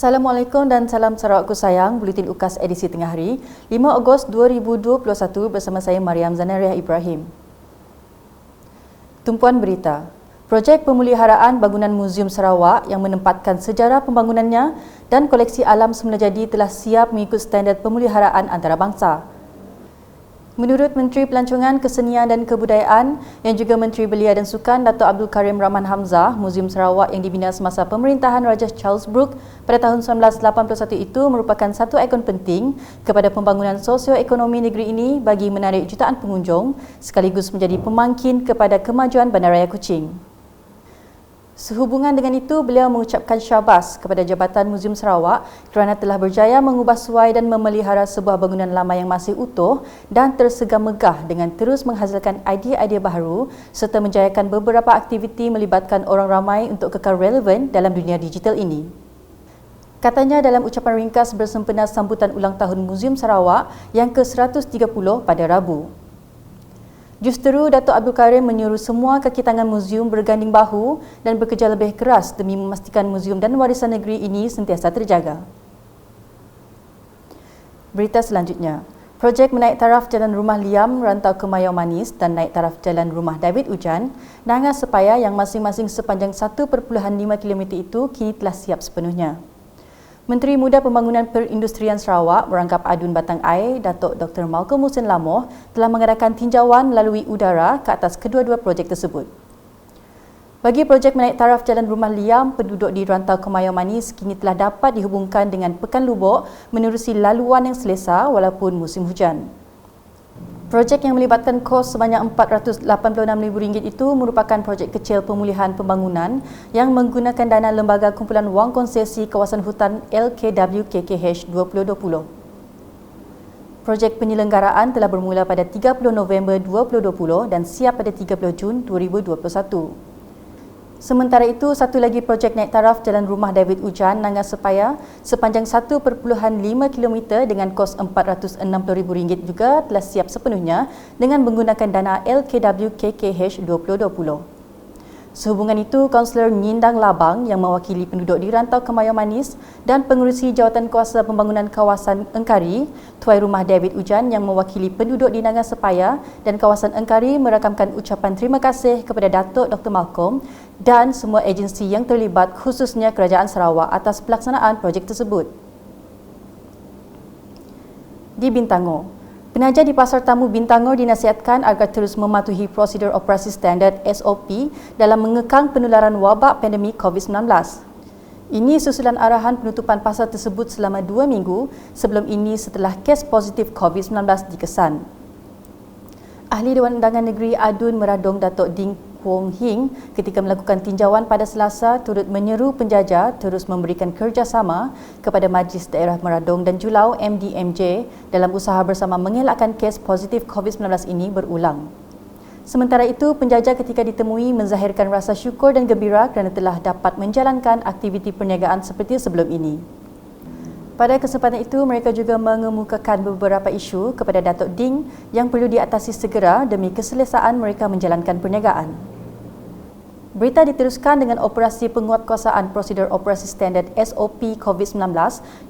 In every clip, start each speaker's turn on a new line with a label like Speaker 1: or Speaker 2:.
Speaker 1: Assalamualaikum dan salam Sarawakku sayang, Buletin UKAS edisi tengah hari, 5 Ogos 2021 bersama saya Mariam Zanariah Ibrahim. Tumpuan berita. Projek pemeliharaan bangunan Muzium Sarawak yang menempatkan sejarah pembangunannya dan koleksi alam semula jadi telah siap mengikut standard pemeliharaan antarabangsa. Menurut Menteri Pelancongan, Kesenian dan Kebudayaan yang juga Menteri Belia dan Sukan Dato' Abdul Karim Rahman Hamzah, Muzium Sarawak yang dibina semasa pemerintahan Raja Charles Brooke pada tahun 1981 itu merupakan satu ikon penting kepada pembangunan sosioekonomi negeri ini bagi menarik jutaan pengunjung sekaligus menjadi pemangkin kepada kemajuan Bandaraya Kuching. Sehubungan dengan itu, beliau mengucapkan syabas kepada Jabatan Muzium Sarawak kerana telah berjaya mengubah suai dan memelihara sebuah bangunan lama yang masih utuh dan tersegar megah dengan terus menghasilkan idea-idea baharu serta menjayakan beberapa aktiviti melibatkan orang ramai untuk kekal relevan dalam dunia digital ini. Katanya dalam ucapan ringkas bersempena sambutan ulang tahun Muzium Sarawak yang ke-130 pada Rabu. Justeru Dato' Abdul Karim menyuruh semua kaki tangan muzium berganding bahu dan bekerja lebih keras demi memastikan muzium dan warisan negeri ini sentiasa terjaga. Berita selanjutnya, projek menaik taraf Jalan Rumah Liam Rantau ke Mayau Manis dan naik taraf Jalan Rumah David Ujan, Nangas Sepaya yang masing-masing sepanjang 1.5 km itu kini telah siap sepenuhnya. Menteri Muda Pembangunan Perindustrian Sarawak Merangkap Adun Batang Air, Datuk Dr. Malcolm Hussein Lamoh telah mengadakan tinjauan melalui udara ke atas kedua-dua projek tersebut. Bagi projek menaik taraf Jalan Rumah Liam, penduduk di Rantau ke Mayau Manis kini telah dapat dihubungkan dengan Pekan Lubuk menerusi laluan yang selesa walaupun musim hujan. Projek yang melibatkan kos sebanyak RM486,000 itu merupakan projek kecil pemulihan pembangunan yang menggunakan dana Lembaga Kumpulan Wang Konsesi Kawasan Hutan LKW-KKH 2020. Projek penyelenggaraan telah bermula pada 30 November 2020 dan siap pada 30 Jun 2021. Sementara itu, satu lagi projek naik taraf Jalan Rumah David Ujan, Nangas Sepaya sepanjang 1.5 km dengan kos RM460,000 juga telah siap sepenuhnya dengan menggunakan dana LKW-KKH 2020. Sehubungan itu, Kaunselor Nyindang Labang yang mewakili penduduk di Rantau ke Mayau Manis dan Pengerusi Jawatan Kuasa Pembangunan Kawasan Engkari, Tuai Rumah David Ujan yang mewakili penduduk di Nangas Sepaya dan Kawasan Engkari merakamkan ucapan terima kasih kepada Datuk Dr. Malcolm dan semua agensi yang terlibat khususnya Kerajaan Sarawak atas pelaksanaan projek tersebut. Di Bintangor, penaja di Pasar Tamu Bintangor dinasihatkan agar terus mematuhi prosedur operasi standard SOP dalam mengekang penularan wabak pandemik COVID-19. Ini susulan arahan penutupan pasar tersebut selama 2 minggu sebelum ini setelah kes positif COVID-19 dikesan. Ahli Dewan Undangan Negeri Adun Meradong Datuk Ding Kuong Hing ketika melakukan tinjauan pada Selasa turut menyeru penjaja terus memberikan kerjasama kepada Majlis Daerah Meradong dan Julau MDMJ dalam usaha bersama mengelakkan kes positif COVID-19 ini berulang. Sementara itu, penjaja ketika ditemui menzahirkan rasa syukur dan gembira kerana telah dapat menjalankan aktiviti perniagaan seperti sebelum ini. Pada kesempatan itu, mereka juga mengemukakan beberapa isu kepada Datuk Ding yang perlu diatasi segera demi keselesaan mereka menjalankan perniagaan. Berita diteruskan dengan operasi penguatkuasaan prosedur operasi standard SOP COVID-19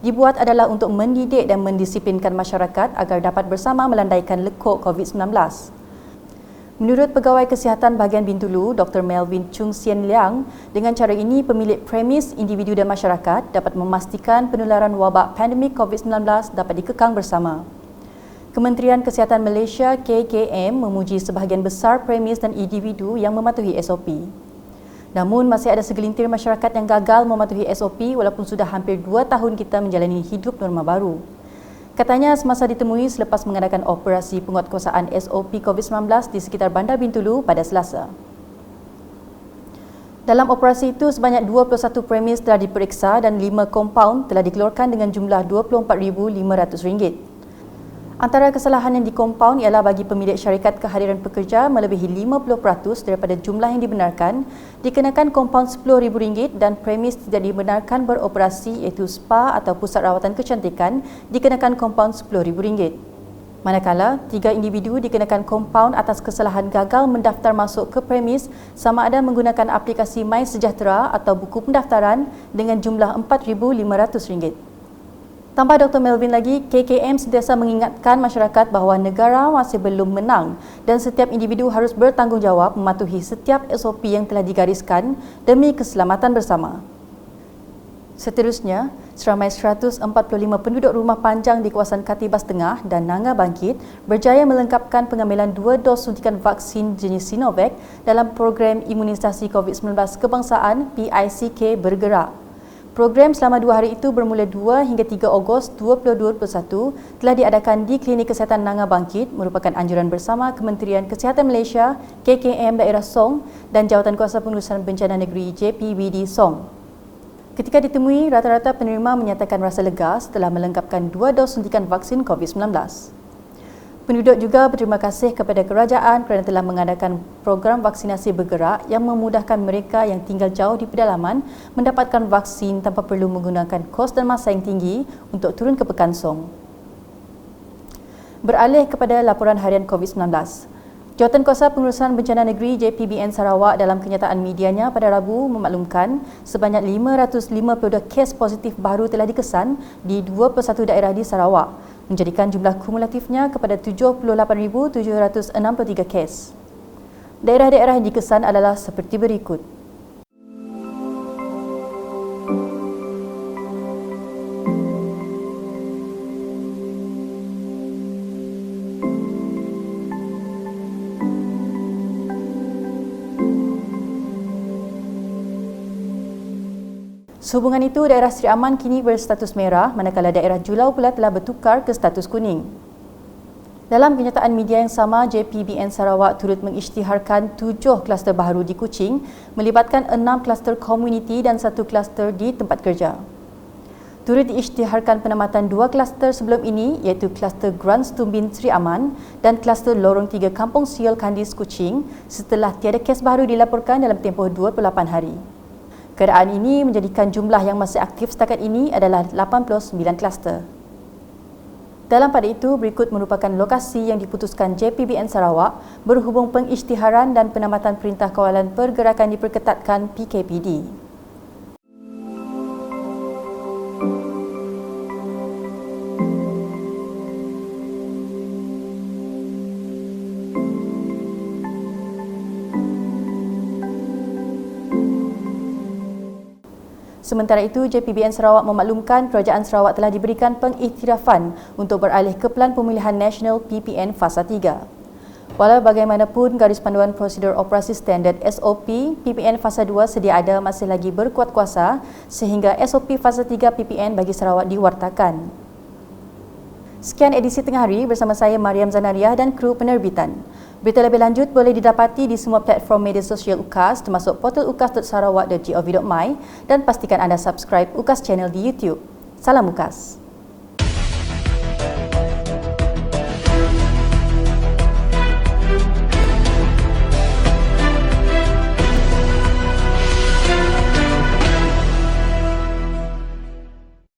Speaker 1: dibuat adalah untuk mendidik dan mendisiplinkan masyarakat agar dapat bersama melandaikan lekuk COVID-19. Menurut Pegawai Kesihatan Bahagian Bintulu, Dr. Melvin Chung Sien Liang, dengan cara ini pemilik premis, individu dan masyarakat dapat memastikan penularan wabak pandemik COVID-19 dapat dikekang bersama. Kementerian Kesihatan Malaysia KKM memuji sebahagian besar premis dan individu yang mematuhi SOP. Namun, masih ada segelintir masyarakat yang gagal mematuhi SOP walaupun sudah hampir 2 tahun kita menjalani hidup norma baru. Katanya semasa ditemui selepas mengadakan operasi penguatkuasaan SOP COVID-19 di sekitar Bandar Bintulu pada Selasa. Dalam operasi itu, sebanyak 21 premis telah diperiksa dan 5 kompaun telah dikeluarkan dengan jumlah RM24,500. Antara kesalahan yang dikompaun ialah bagi pemilik syarikat kehadiran pekerja melebihi 50% daripada jumlah yang dibenarkan, dikenakan kompaun RM10,000 dan premis tidak dibenarkan beroperasi iaitu spa atau pusat rawatan kecantikan dikenakan kompaun RM10,000. Manakala, 3 individu dikenakan kompaun atas kesalahan gagal mendaftar masuk ke premis sama ada menggunakan aplikasi MySejahtera atau buku pendaftaran dengan jumlah RM4,500. Tambah Dr. Melvin lagi, KKM sentiasa mengingatkan masyarakat bahawa negara masih belum menang dan setiap individu harus bertanggungjawab mematuhi setiap SOP yang telah digariskan demi keselamatan bersama. Seterusnya, seramai 145 penduduk rumah panjang di kawasan Katibas Tengah dan Nanga Bangkit berjaya melengkapkan pengambilan 2 dos suntikan vaksin jenis Sinovac dalam program imunisasi COVID-19 kebangsaan PICK bergerak. Program selama 2 hari itu bermula 2 hingga 3 Ogos 2021 telah diadakan di Klinik Kesihatan Nanga Bangkit merupakan anjuran bersama Kementerian Kesihatan Malaysia, KKM Daerah Song dan Jawatankuasa Pengurusan Bencana Negeri JPBD Song. Ketika ditemui, rata-rata penerima menyatakan rasa lega setelah melengkapkan 2 dos suntikan vaksin COVID-19. Penduduk juga berterima kasih kepada kerajaan kerana telah mengadakan program vaksinasi bergerak yang memudahkan mereka yang tinggal jauh di pedalaman mendapatkan vaksin tanpa perlu menggunakan kos dan masa yang tinggi untuk turun ke Pekansong. Beralih kepada laporan harian COVID-19. Jawatankuasa Pengurusan Bencana Negeri JPBN Sarawak dalam kenyataan medianya pada Rabu memaklumkan sebanyak 552 kes positif baru telah dikesan di 21 daerah di Sarawak, menjadikan jumlah kumulatifnya kepada 78,763 kes. Daerah-daerah yang dikesan adalah seperti berikut. Sehubungan itu, daerah Seri Aman kini berstatus merah manakala daerah Julau pula telah bertukar ke status kuning. Dalam kenyataan media yang sama, JPBN Sarawak turut mengisytiharkan 7 kluster baharu di Kuching melibatkan 6 kluster komuniti dan 1 kluster di tempat kerja. Turut diisytiharkan penamatan 2 kluster sebelum ini iaitu kluster Grand Stumbin Seri Aman dan kluster Lorong 3 Kampung Siol Kandis Kuching setelah tiada kes baru dilaporkan dalam tempoh 28 hari. Keadaan ini menjadikan jumlah yang masih aktif setakat ini adalah 89 kluster. Dalam pada itu, berikut merupakan lokasi yang diputuskan JPBN Sarawak berhubung pengisytiharan dan penamatan Perintah Kawalan Pergerakan diperketatkan PKPD. Sementara itu, JPBN Sarawak memaklumkan Kerajaan Sarawak telah diberikan pengiktirafan untuk beralih ke Pelan Pemulihan Nasional PPN Fasa 3. Walau bagaimanapun, Garis Panduan Prosedur Operasi Standard SOP PPN Fasa 2 sedia ada masih lagi berkuat kuasa sehingga SOP Fasa 3 PPN bagi Sarawak diwartakan. Sekian edisi Tengah Hari bersama saya Mariam Zanaria dan kru penerbitan. Berita lebih lanjut boleh didapati di semua platform media sosial UKAS termasuk portal ukas.sarawak.gov.my dan pastikan anda subscribe UKAS channel di YouTube. Salam UKAS.